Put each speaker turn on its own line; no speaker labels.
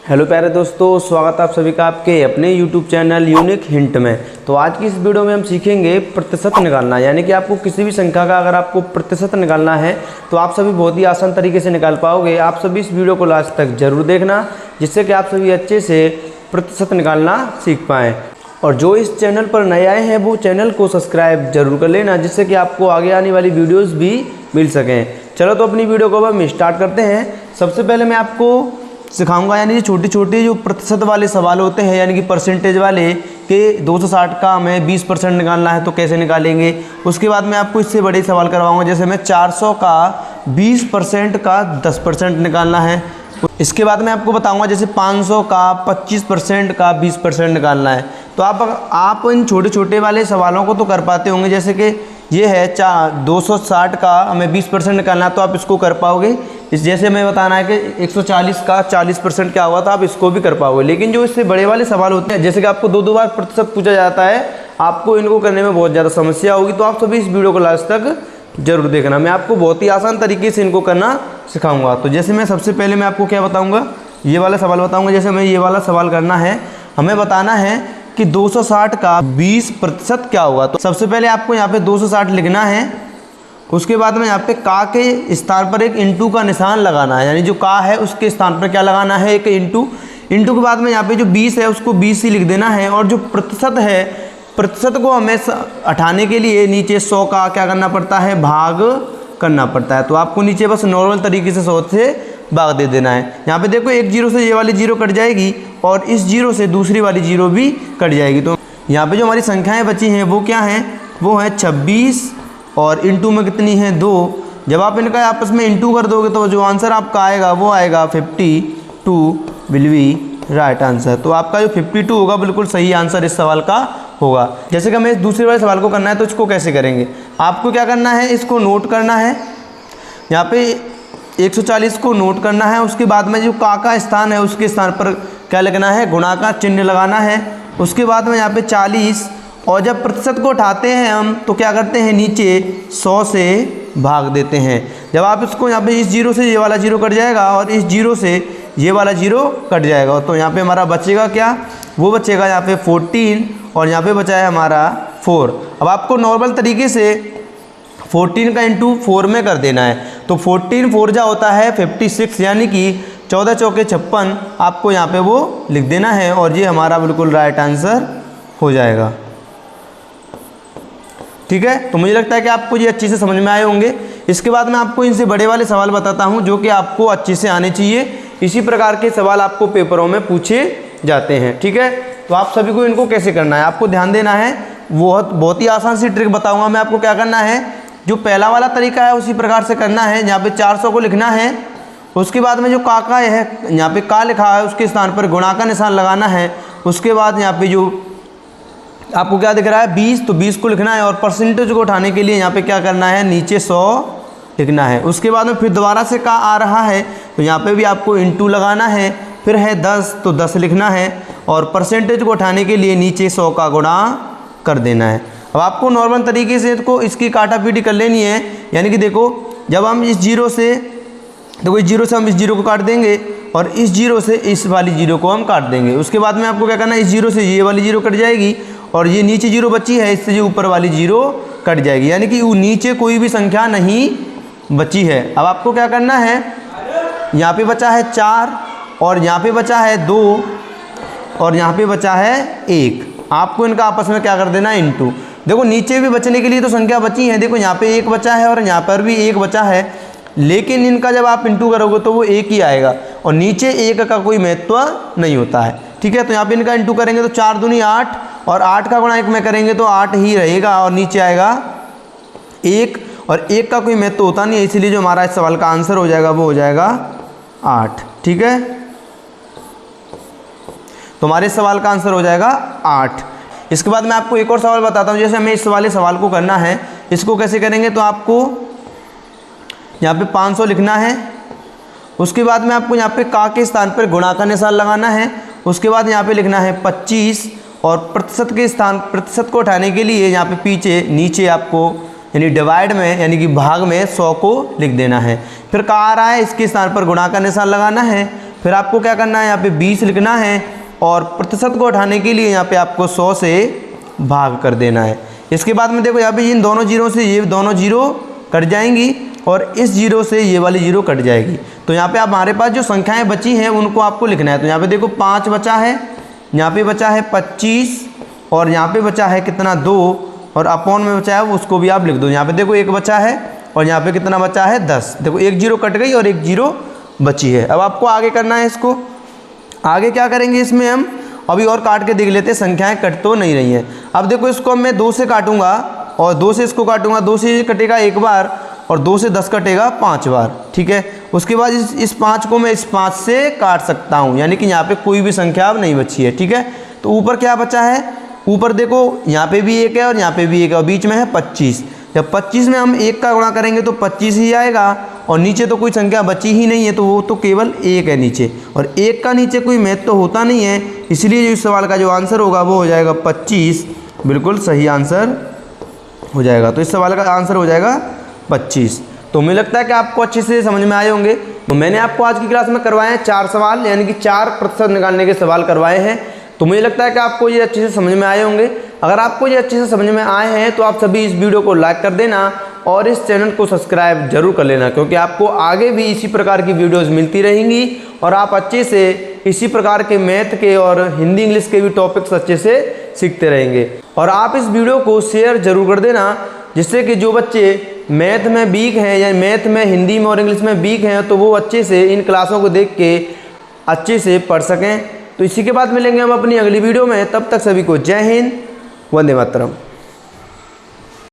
Hello प्यारे दोस्तों, स्वागत है आप सभी का आपके अपने YouTube चैनल यूनिक हिंट में। तो आज की इस वीडियो में हम सीखेंगे प्रतिशत निकालना, यानी कि आपको किसी भी संख्या का अगर आपको प्रतिशत निकालना है तो आप सभी बहुत ही आसान तरीके से निकाल पाओगे। आप सभी इस वीडियो को लास्ट तक जरूर देखना, जिससे कि आप सभी अच्छे से प्रतिशत निकालना सीख पाएँ। और जो इस चैनल पर नए आए हैं वो चैनल को सब्सक्राइब जरूर कर लेना, जिससे कि आपको आगे आने वाली वीडियोस भी मिल सकें। चलो तो अपनी वीडियो को अब हम स्टार्ट करते हैं। सबसे पहले मैं आपको सिखाऊंगा, यानी छोटे छोटे जो प्रतिशत वाले सवाल होते हैं, यानी कि परसेंटेज वाले के 260 का हमें 20% निकालना है तो कैसे निकालेंगे। उसके बाद मैं आपको इससे बड़े सवाल करवाऊंगा, जैसे मैं 400 का 20% का 10% निकालना है। इसके बाद मैं आपको बताऊंगा जैसे 500 का 25% का 20% निकालना है। तो आप इन छोटे छोटे वाले सवालों को तो कर पाते होंगे, जैसे कि ये है 260 का हमें 20% निकालना, तो आप इसको कर पाओगे। इस जैसे हमें बताना है कि 140 का 40% क्या हुआ, तो आप इसको भी कर पाओगे। लेकिन जो इससे बड़े वाले सवाल होते हैं, जैसे कि आपको दो बार प्रतिशत पूछा जाता है, आपको इनको करने में बहुत ज़्यादा समस्या होगी। तो आप सभी इस वीडियो को लास्ट तक जरूर देखना, मैं आपको बहुत ही आसान तरीके से इनको करना सिखाऊंगा। तो जैसे मैं सबसे पहले मैं आपको क्या बताऊँगा, ये वाला सवाल बताऊँगा। जैसे हमें ये वाला सवाल करना है, हमें बताना है कि 260 का 20% क्या होगा। तो सबसे पहले आपको यहाँ पे 260 लिखना है। उसके बाद में यहाँ पे का के स्थान पर एक इंटू का निशान लगाना है, यानी जो का है उसके स्थान पर क्या लगाना है, एक इंटू। इंटू के बाद में यहाँ पे जो 20 है उसको 20 ही लिख देना है। और जो प्रतिशत है, प्रतिशत को हमें हटाने के लिए नीचे 100 का क्या करना पड़ता है, भाग करना पड़ता है। तो आपको नीचे बस नॉर्मल तरीके से 100 से भाग दे देना है। यहाँ पे देखो एक जीरो से ये वाली जीरो कट जाएगी और इस जीरो से दूसरी वाली जीरो भी कट जाएगी। तो यहाँ पे जो हमारी संख्याएं बची हैं वो क्या हैं, वो है 26 और इंटू में कितनी है 2। जब आप इनका आपस में इंटू कर दोगे तो जो आंसर आपका आएगा वो आएगा 52 विल बी राइट आंसर। तो आपका जो 52 होगा बिल्कुल सही आंसर इस सवाल का होगा। जैसे कि हमें इस दूसरे वाले सवाल को करना है, तो इसको कैसे करेंगे, आपको क्या करना है, इसको नोट करना है। यहाँ पे 140 को नोट करना है। उसके बाद में जो का स्थान है उसके स्थान पर क्या लिखना है, गुणा का चिन्ह लगाना है। उसके बाद में यहाँ पे 40, और जब प्रतिशत को उठाते हैं हम तो क्या करते हैं, नीचे 100 से भाग देते हैं। जब आप इसको यहाँ पे इस जीरो से ये वाला जीरो कट जाएगा और इस जीरो से ये वाला जीरो कट जाएगा, तो यहाँ पे हमारा बचेगा क्या, वो बचेगा यहाँ पे 14 और यहाँ पे बचा है हमारा 4। अब आपको नॉर्मल तरीके से 14 का इंटू 4 में कर देना है। तो 14 4 जा होता है 56, यानी कि 14 चौके 56 आपको यहाँ पे वो लिख देना है और ये हमारा बिल्कुल राइट आंसर हो जाएगा। ठीक है, तो मुझे लगता है कि आपको ये अच्छे से समझ में आए होंगे। इसके बाद मैं आपको इनसे बड़े वाले सवाल बताता हूँ, जो कि आपको अच्छे से आने चाहिए। इसी प्रकार के सवाल आपको पेपरों में पूछे जाते हैं। ठीक है, तो आप सभी को इनको कैसे करना है, आपको ध्यान देना है। बहुत ही आसान सी ट्रिक बताऊँगा मैं आपको। क्या करना है, जो पहला वाला तरीका है उसी प्रकार से करना है। यहाँ पे 400 को लिखना है। उसके बाद में जो का है, यहाँ पे का लिखा है उसके स्थान पर गुणा का निशान लगाना है। उसके बाद यहाँ पे जो आपको क्या दिख रहा है 20, तो 20 को लिखना है। और परसेंटेज को उठाने के लिए यहाँ पे क्या करना है, नीचे 100 लिखना है। उसके बाद में फिर दोबारा से का आ रहा है तो यहाँ पे भी आपको इंटू लगाना है। फिर है 10, तो 10 लिखना है। और परसेंटेज को उठाने के लिए नीचे 100 का गुणा कर देना है। अब आपको नॉर्मल तरीके से इसकी काटा पीटी कर लेनी है। यानी कि देखो, जब हम इस जीरो से, देखो इस जीरो से हम इस जीरो को काट देंगे और इस जीरो से इस वाली जीरो को हम काट देंगे। उसके बाद में आपको क्या करना है, इस जीरो से ये वाली जीरो कट जाएगी और ये नीचे जीरो बची है, इससे जो ऊपर वाली जीरो कट जाएगी, यानी कि नीचे कोई भी संख्या नहीं बची है। अब आपको क्या करना है, यहाँ पे बचा है 4 और यहाँ पे बचा है 2 और यहाँ पे बचा है 1। आपको इनका आपस में क्या कर देना है, इंटू। देखो नीचे भी बचने के लिए तो संख्या बची है, देखो यहाँ पे 1 बचा है और यहाँ पर भी 1 बचा है, लेकिन इनका जब आप इंटू करोगे तो वो 1 ही आएगा और नीचे 1 का कोई महत्व नहीं होता है। ठीक है, तो यहाँ पे इनका इंटू करेंगे तो 4 दूनी 8 और 8 का गुणा 1 में करेंगे तो 8 ही रहेगा और नीचे आएगा 1, और 1 का कोई महत्व होता नहीं है, इसीलिए जो हमारा इस सवाल का आंसर हो जाएगा वो हो जाएगा 8। ठीक है, तो हमारे सवाल का आंसर हो जाएगा 8। इसके बाद मैं आपको एक और सवाल बताता हूँ। जैसे हमें इस वाले सवाल को करना है, इसको कैसे करेंगे, तो आपको यहाँ पे 500 लिखना है। उसके बाद में आपको यहाँ पे का के स्थान पर गुणा का निशान लगाना है। उसके बाद यहाँ पे लिखना है 25 और प्रतिशत के स्थान, प्रतिशत को उठाने के लिए यहाँ पे पीछे नीचे आपको यानी डिवाइड में यानी कि भाग में 100 को लिख देना है। फिर का आ रहा है, इसके स्थान पर गुणा का निशान लगाना है। फिर आपको क्या करना है, यहाँ पे 20 लिखना है और प्रतिशत को उठाने के लिए यहाँ पे आपको 100 से भाग कर देना है। इसके बाद में देखो यहाँ पे इन दोनों जीरो से ये दोनों जीरो कट जाएंगी और इस जीरो से ये वाली जीरो कट जाएगी। तो यहाँ पे आप हमारे पास जो संख्याएं बची हैं उनको आपको लिखना है। तो यहाँ पे देखो 5 बचा है, यहाँ पे बचा है 25 और यहाँ पे बचा है कितना 2 और अपॉन में बचा है उसको भी आप लिख दो। यहाँ पे देखो 1 बचा है और यहाँ पे कितना बचा है 10। देखो 1 जीरो कट गई और 1 जीरो बची है। अब आपको आगे करना है इसको। आगे क्या करेंगे, इसमें हम अभी और काट के देख लेते हैं, संख्याएं कट तो नहीं रही हैं। अब देखो इसको मैं 2 से काटूंगा और 2 से इसको काटूंगा, 2 से कटेगा 1 बार और 2 से 10 कटेगा 5 बार, ठीक है। उसके बाद इस 5 को मैं इस 5 से काट सकता हूँ, यानी कि यहाँ पे कोई भी संख्या अब नहीं बची है, ठीक है। तो ऊपर क्या बचा है, ऊपर देखो यहाँ पे भी 1 है और यहाँ पे भी 1 है और बीच में है 25। जब 25 में हम 1 का गुणा करेंगे तो 25 ही आएगा और नीचे तो कोई संख्या बची ही नहीं है, तो वो तो केवल 1 है नीचे, और 1 का नीचे कोई मैथ तो होता नहीं है, इसलिए इस सवाल का जो आंसर होगा वो हो जाएगा 25। बिल्कुल सही आंसर हो जाएगा। तो इस सवाल का आंसर हो जाएगा 25। तो मुझे लगता है कि आपको अच्छे से समझ में आए होंगे। तो मैंने आपको आज की क्लास में करवाए हैं 4 सवाल, यानी कि 4% निकालने के सवाल करवाए हैं। तो मुझे लगता है कि आपको ये अच्छे से समझ में आए होंगे। अगर आपको ये अच्छे से समझ में आए हैं तो आप सभी इस वीडियो को लाइक कर देना और इस चैनल को सब्सक्राइब जरूर कर लेना, क्योंकि आपको आगे भी इसी प्रकार की वीडियोस मिलती रहेंगी और आप अच्छे से इसी प्रकार के मैथ के और हिंदी इंग्लिश के भी टॉपिक्स अच्छे से सीखते रहेंगे। और आप इस वीडियो को शेयर जरूर कर देना, जिससे कि जो बच्चे मैथ में वीक हैं या मैथ में, हिंदी में और इंग्लिश में वीक हैं, तो वो अच्छे से इन क्लासों को देख के अच्छे से पढ़ सकें। तो इसी के बाद मिलेंगे हम अपनी अगली वीडियो में। तब तक सभी को जय हिंद, वंदे मातरम।